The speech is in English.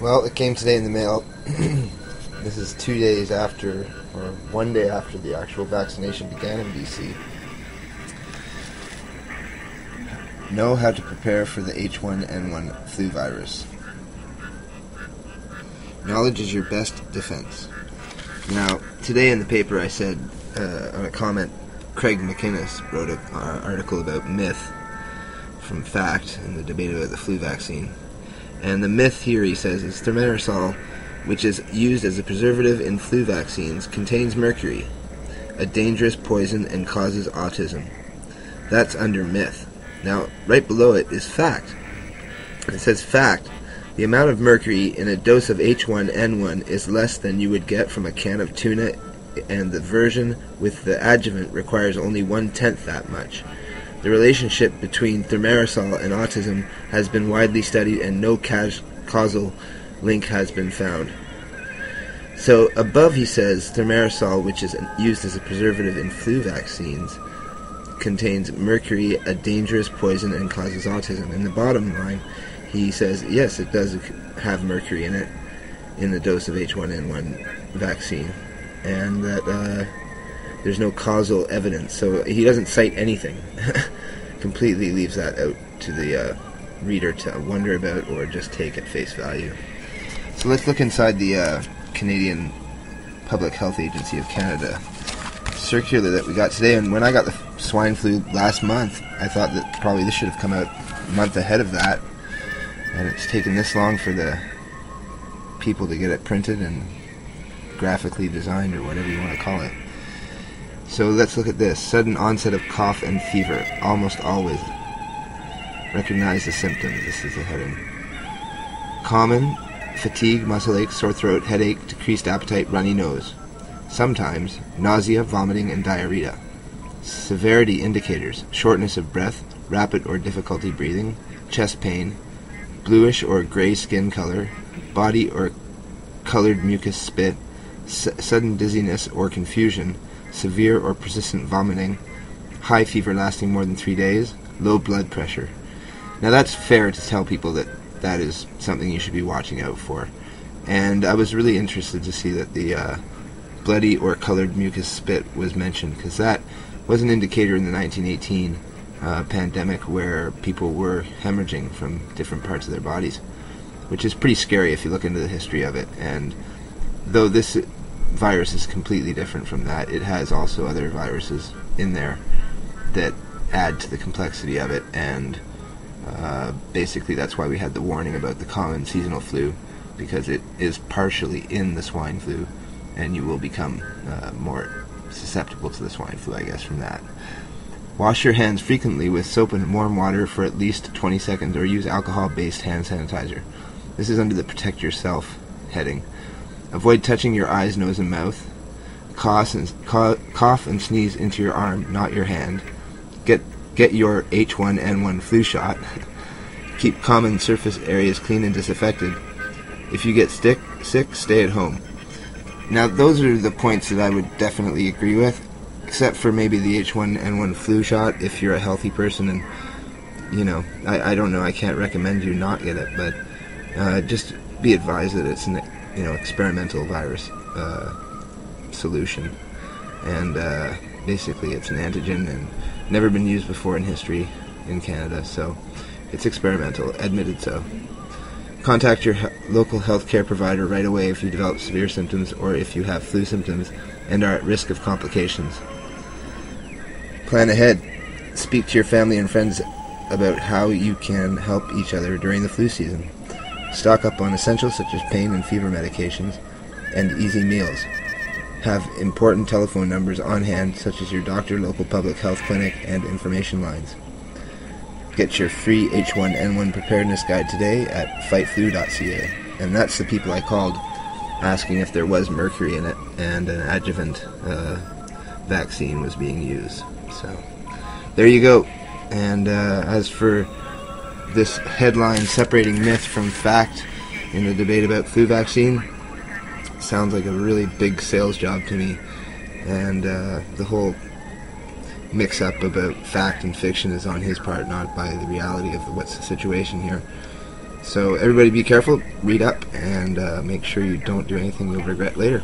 Well, it came today in the mail. This is 2 days after, or 1 day after the actual vaccination began in BC. Know how to prepare for the H1N1 flu virus. Knowledge is your best defense. Now, today in the paper I said, on a comment, Craig McInnes wrote an article about myth from fact in the debate about the flu vaccine. And the myth here, he says, is thimerosal, which is used as a preservative in flu vaccines, contains mercury, a dangerous poison and causes autism. That's under myth. Now, right below it is fact. It says fact. The amount of mercury in a dose of H1N1 is less than you would get from a can of tuna, and the version with the adjuvant requires only 1/10 that much. The relationship between thimerosal and autism has been widely studied and no causal link has been found. So above he says thimerosal, which is used as a preservative in flu vaccines, contains mercury, a dangerous poison, and causes autism. In the bottom line, he says, yes, it does have mercury in it, in the dose of H1N1 vaccine, and that there's no causal evidence. So he doesn't cite anything. Completely leaves that out to the reader to wonder about or just take at face value. So let's look inside the Canadian Public Health Agency of Canada circular that we got today. And when I got the swine flu last month, I thought that probably this should have come out a month ahead of that, and it's taken this long for the people to get it printed and graphically designed, or whatever you want to call it. So let's look at this. Sudden onset of cough and fever, almost always. Recognize the symptoms. This is the heading. Common: fatigue, muscle ache, sore throat, headache, decreased appetite, runny nose. Sometimes nausea, vomiting, and diarrhea. Severity indicators: shortness of breath, rapid or difficulty breathing, chest pain, bluish or gray skin color, body or colored mucus spit, sudden dizziness or confusion, severe or persistent vomiting, high fever lasting more than 3 days, low blood pressure. Now that's fair to tell people that that is something you should be watching out for. And I was really interested to see that the bloody or colored mucus spit was mentioned, because that was an indicator in the 1918 pandemic where people were hemorrhaging from different parts of their bodies, which is pretty scary if you look into the history of it. And though this virus is completely different from that, it has also other viruses in there that add to the complexity of it, and basically that's why we had the warning about the common seasonal flu, because it is partially in the swine flu, and you will become more susceptible to the swine flu, I guess, from that. Wash your hands frequently with soap and warm water for at least 20 seconds, or use alcohol-based hand sanitizer. This is under the Protect Yourself heading. Avoid touching your eyes, nose, and mouth. Cough and sneeze into your arm, not your hand. Get your H1N1 flu shot. Keep common surface areas clean and disinfected. If you get sick, stay at home. Now, those are the points that I would definitely agree with, except for maybe the H1N1 flu shot if you're a healthy person. And, you know, I don't know, I can't recommend you not get it, but just be advised that it's an experimental virus solution, and basically it's an antigen and never been used before in history in Canada, so it's experimental, admitted so. Contact your local healthcare provider right away if you develop severe symptoms or if you have flu symptoms and are at risk of complications. Plan ahead. Speak to your family and friends about how you can help each other during the flu season. Stock up on essentials such as pain and fever medications and easy meals. Have important telephone numbers on hand, such as your doctor, local public health clinic, and information lines. Get your free H1N1 preparedness guide today at fightflu.ca. And that's the people I called asking if there was mercury in it and an adjuvant vaccine was being used. So there you go. And as for this headline separating myth from fact in the debate about flu vaccine, sounds like a really big sales job to me. And the whole mix-up about fact and fiction is on his part, not by the reality of what's the situation here. So everybody be careful, read up, and make sure you don't do anything you'll regret later.